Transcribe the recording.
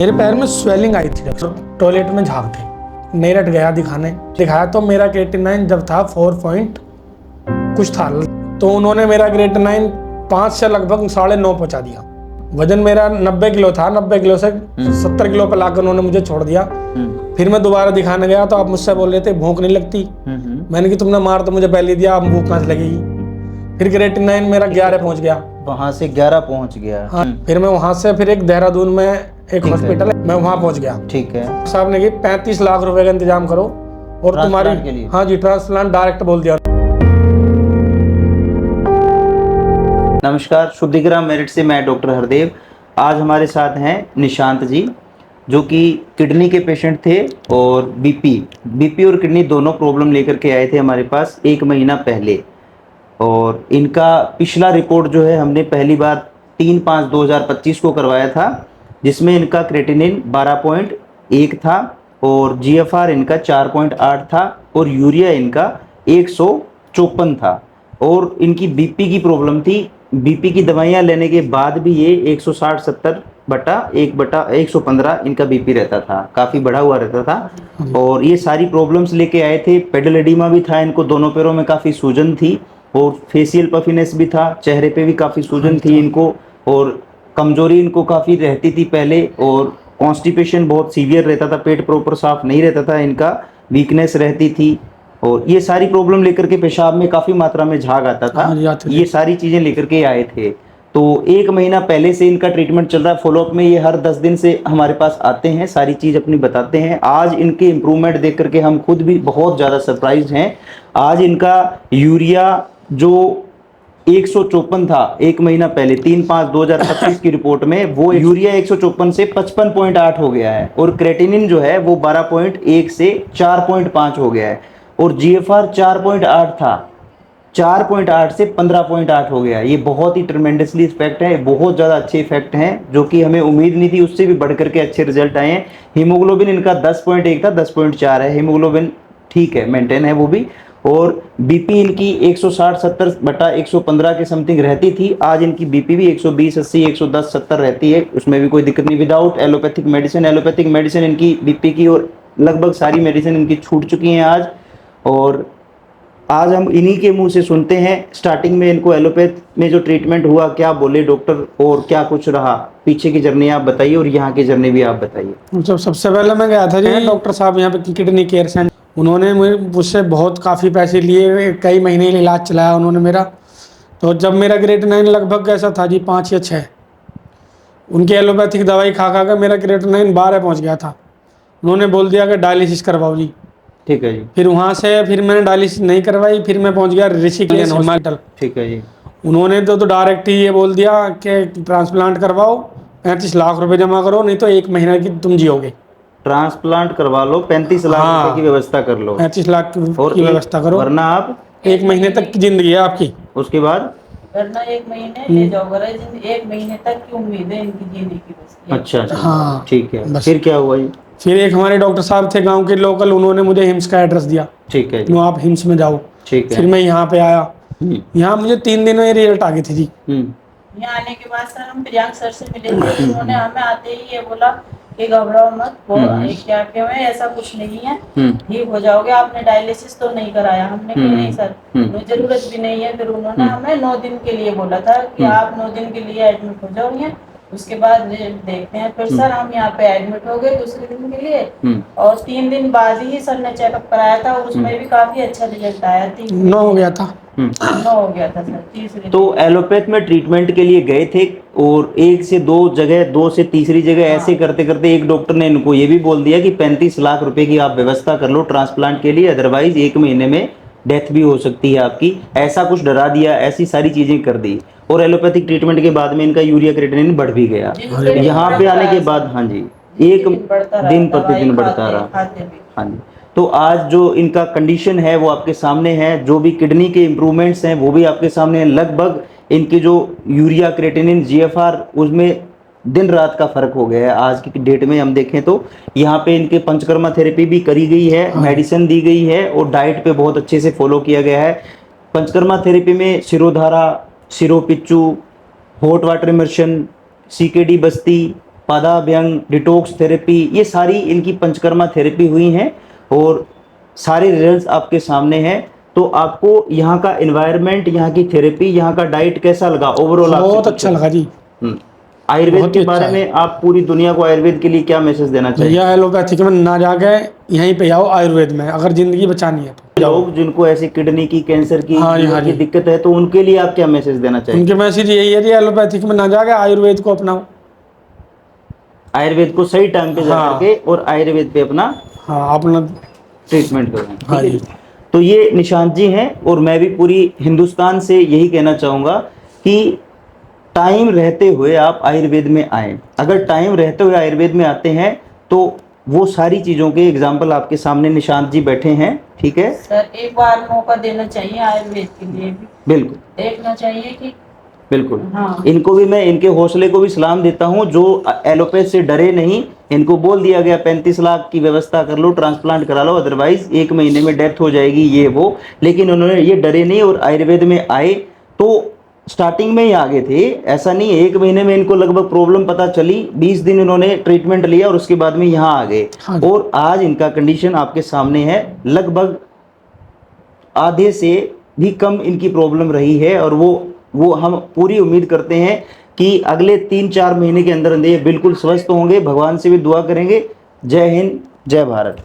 मेरे पैर में स्वेलिंग आई थी डॉक्टर, टॉयलेट में झाग थे। मेरठ गया दिखाया तो मेरा क्रिएटिनिन जब था 4 पॉइंट कुछ था, तो उन्होंने मेरा क्रिएटिनिन 5 से लगभग 9.5 पहुंचा दिया। वजन मेरा 90 किलो था, 90 किलो से 70 किलो पर लाकर उन्होंने मुझे छोड़ दिया। फिर मैं दोबारा दिखाने गया तो आप मुझसे बोल रहे थे भूख नहीं लगती। मैंने कि तुमने मार तो मुझे पहले दिया, अब भूख कहाँ से लगेगी। फिर क्रिएटिनिन मेरा 11 पहुंच गया, वहां से 11 पहुंच गया। हाँ। फिर मैं वहां से फिर एक देहरादून में एक हॉस्पिटल है, मैं वहां पहुंच गया। ठीक है। साहब ने कि 35 लाख रुपए का इंतजाम करो और तुम्हारी के लिए? हाँ जी, ट्रांसप्लांट डायरेक्ट बोल दिया। नमस्कार, शुद्धिग्राम मेरठ से मैं डॉक्टर हरदेव। आज हमारे साथ हैं निशांत जी, जो कि किडनी के पेशेंट थे और बीपी और किडनी दोनों प्रॉब्लम लेकर के आए थे हमारे पास 1 महीना पहले। और इनका पिछला रिपोर्ट जो है हमने पहली बार 3/5/2025 को करवाया था, जिसमें इनका क्रेटिनिन 12.1 था और जीएफआर इनका 4.8 था और यूरिया इनका 154 था। और इनकी बीपी की प्रॉब्लम थी। बीपी की दवाइयाँ लेने के बाद भी ये 160/70/1/115 इनका बीपी रहता था, काफ़ी बढ़ा हुआ रहता था। और ये सारी प्रॉब्लम्स लेके आए थे। पेडल एडिमा भी था इनको, दोनों पैरों में काफ़ी सूजन थी और फेशियल पफिनेस भी था, चेहरे पे भी काफ़ी सूजन थी इनको और कमजोरी इनको काफ़ी रहती थी पहले। और कॉन्स्टिपेशन बहुत सीवियर रहता था, पेट प्रॉपर साफ नहीं रहता था इनका, वीकनेस रहती थी। और ये सारी प्रॉब्लम लेकर के पेशाब में काफ़ी मात्रा में झाग आता था। ये सारी चीज़ें लेकर के आए थे। तो 1 महीना पहले से इनका ट्रीटमेंट चल रहा है। फॉलोअप में ये हर 10 दिन से हमारे पास आते हैं, सारी चीज़ अपनी बताते हैं। आज इनके इम्प्रूवमेंट देख करके हम खुद भी बहुत ज़्यादा सरप्राइज हैं। आज इनका यूरिया जो 154 था 1 महीना पहले 3/5/2025 की रिपोर्ट में, वो यूरिया 154 से 55.8 हो गया है और क्रेटिनिन जो है वो 12.1 से 4.5 हो गया है और जीएफआर 4.8 था, 4.8 से 15.8 हो गया। ये बहुत ही ट्रमेंडसली इफेक्ट है, बहुत ज़्यादा अच्छे इफेक्ट हैं जो कि हमें उम्मीद नहीं थी, उससे भी बढ़ करके अच्छे रिजल्ट आए हैं। हीमोग्लोबिन इनका 10.1 था, 10.4 है हीमोग्लोबिन, ठीक है, मेंटेन है वो भी। और बीपी इनकी 160/70/115 के समथिंग रहती थी। आज इनकी बीपी भी 120/80 110/70 रहती है, उसमें भी कोई दिक्कत नहीं। विदाउट एलोपैथिक मेडिसिन इनकी बीपी की और लगभग सारी मेडिसिन इनकी छूट चुकी हैं आज। और आज हम इन्हीं के मुंह से सुनते हैं, स्टार्टिंग में इनको एलोपैथ में जो ट्रीटमेंट हुआ क्या बोले डॉक्टर और क्या कुछ रहा, पीछे की जर्नी आप बताइए और यहाँ की जर्नी भी आप बताइए। जब सबसे पहले मैं गया था जी डॉक्टर साहब यहाँ पे किडनी केयर सेंटर, उन्होंने मुझसे बहुत काफ़ी पैसे लिए, कई महीने इलाज चलाया उन्होंने मेरा। तो जब मेरा क्रिएटिनिन लगभग कैसा था जी 5 या 6, उनकी एलोपैथिक दवाई खा खा कर मेरा क्रिएटिनिन 12 पहुँच गया था। उन्होंने बोल दिया कि डायलिसिस करवाओ जी। ठीक है जी। फिर वहाँ से फिर मैंने डायलिसिस नहीं करवाई, फिर मैं पहुँच गया ऋषिकेश हॉस्पिटल। ठीक है जी। उन्होंने तो डायरेक्ट ही ये बोल दिया कि ट्रांसप्लांट करवाओ, 35 लाख रुपए जमा करो, नहीं तो 1 महीना की तुम जियोगे। ट्रांसप्लांट करवा लो, 35 लाख रुपए की व्यवस्था कर लो, 35 लाख और की व्यवस्था करो, वरना आप 1 महीने तक की जिंदगी है आपकी। उसके बाद वरना 1 महीने ले जाओ, 1 महीने तक की उम्मीद है इनकी जीने की बस। अच्छा अच्छा, हाँ, ठीक है। बस। फिर क्या हुआ जी? फिर एक हमारे डॉक्टर साहब थे गांव के लोकल, उन्होंने मुझे हिम्स का एड्रेस दिया। ठीक है जी। तो आप हिम्स में जाओ। ठीक है। फिर मैं यहाँ पे आया, यहाँ मुझे 3 दिन में रिजल्ट आ गई थी जी। यहाँ आने के बाद सर हम प्रियांक सर से मिले थे, उन्होंने हमें आते ही ये बोला कि घबराओ मत, क्या क्यों है, ऐसा कुछ नहीं है, ठीक हो जाओगे। आपने डायलिसिस तो नहीं कराया? हमने कहा नहीं सर, जरूरत भी नहीं है। फिर उन्होंने हमें 9 दिन के लिए बोला था कि आप 9 दिन के लिए एडमिट हो जाओगे, उसके बाद देखते हैं। फिर सर हम यहाँ पे एडमिट हो गए दूसरे दिन के लिए और 3 दिन बाद ही सर ने चेकअप कराया था और उसमें भी काफी अच्छा रिजल्ट आया। 9 हो गया था, 9 हो गया था सर तीसरे। तो एलोपैथ में ट्रीटमेंट के लिए गए थे और 1 से 2 जगह, 2 से तीसरी जगह ऐसे करते करते एक डॉक्टर ने इनको ये भी बोल दिया कि 35 लाख रुपए की आप व्यवस्था कर लो ट्रांसप्लांट के लिए, अदरवाइज 1 महीने में डेथ भी हो सकती है आपकी। ऐसा कुछ डरा दिया, ऐसी सारी चीजें कर दी। और एलोपैथिक ट्रीटमेंट के बाद में इनका यूरिया क्रिएटिनिन बढ़ भी गया। यहाँ पे आने के बाद हाँ जी, एक दिन प्रतिदिन बढ़ता रहा। हाँ जी। तो आज जो इनका कंडीशन है वो आपके सामने है, जो भी किडनी के इम्प्रूवमेंट्स हैं वो भी आपके सामने हैं। लगभग इनकी जो यूरिया क्रिएटिनिन जीएफआर उसमें दिन रात का फर्क हो गया है। आज की डेट में हम देखें तो यहाँ पे इनके पंचकर्मा थेरेपी भी करी गई है, मेडिसिन दी गई है और डाइट पे बहुत अच्छे से फॉलो किया गया है। पंचकर्मा थेरेपी में Shirodhara, Shiropichu, hot water immersion, CKD basti, Padabhyanga, detox therapy, ये सारी इनकी पंचकर्मा थेरेपी हुई हैं और सारे रिजल्ट्स आपके सामने हैं। तो आपको यहाँ का एनवायरनमेंट, यहाँ की थेरेपी, यहाँ का डाइट कैसा लगा ओवरऑल? बहुत अच्छा लगा जी। आयुर्वेद बहुत के ही बारे अच्छा में आप पूरी दुनिया को आयुर्वेद के लिए क्या मैसेज देना चाहिए? भैया एलोपैथिक में ना जाके यहीं पे आओ आयुर्वेद में, अगर जिंदगी बचानी है तो लोग जिनको ऐसे किडनी की, कैंसर की, हाँ जी, लीवर हाँ की जी। दिक्कत है, तो उनके लिए आप क्या मैसेज देना चाहिए? उनके मैसेज यही है जी, एलोपैथिक में ना जाके आयुर्वेद को अपनाओ। आयुर्वेद को सही टाइम पे हाँ। जाकर के और आयुर्वेद पे अपना हाँ अपना। ट्रीटमेंट करें। हाँ ठीक है जी। जी। तो ये निशांत जी हैं और मैं भी पूरी हिंदुस्तान से यही कहना चाहूँगा कि टाइम रहते हुए आप आयुर्वेद में आए। अगर टाइम रहते हुए आयुर्वेद में आते हैं तो वो सारी चीज़ों के एग्जाम्पल आपके सामने निशांत जी बैठे हैं। ठीक है सर, एक बार मौका देना चाहिए आयुर्वेद के लिए भी, बिल्कुल देखना चाहिए कि बिल्कुल। हाँ। इनको भी मैं, इनके हौसले को भी सलाम देता हूँ जो एलोपैथ से डरे नहीं। इनको बोल दिया गया 35 लाख की व्यवस्था कर लो, ट्रांसप्लांट करा लो, अदरवाइज 1 महीने में डेथ हो जाएगी, ये वो, लेकिन उन्होंने ये डरे नहीं और आयुर्वेद में आए। तो स्टार्टिंग में ही आगे थे, ऐसा नहीं है 1 महीने में इनको लगभग प्रॉब्लम पता चली, 20 दिन इन्होंने ट्रीटमेंट लिया और उसके बाद में यहाँ आ गए। हाँ। और आज इनका कंडीशन आपके सामने है, लगभग आधे से भी कम इनकी प्रॉब्लम रही है। और वो हम पूरी उम्मीद करते हैं कि अगले 3-4 महीने के अंदर ये बिल्कुल स्वस्थ होंगे। भगवान से भी दुआ करेंगे। जय हिंद, जय भारत।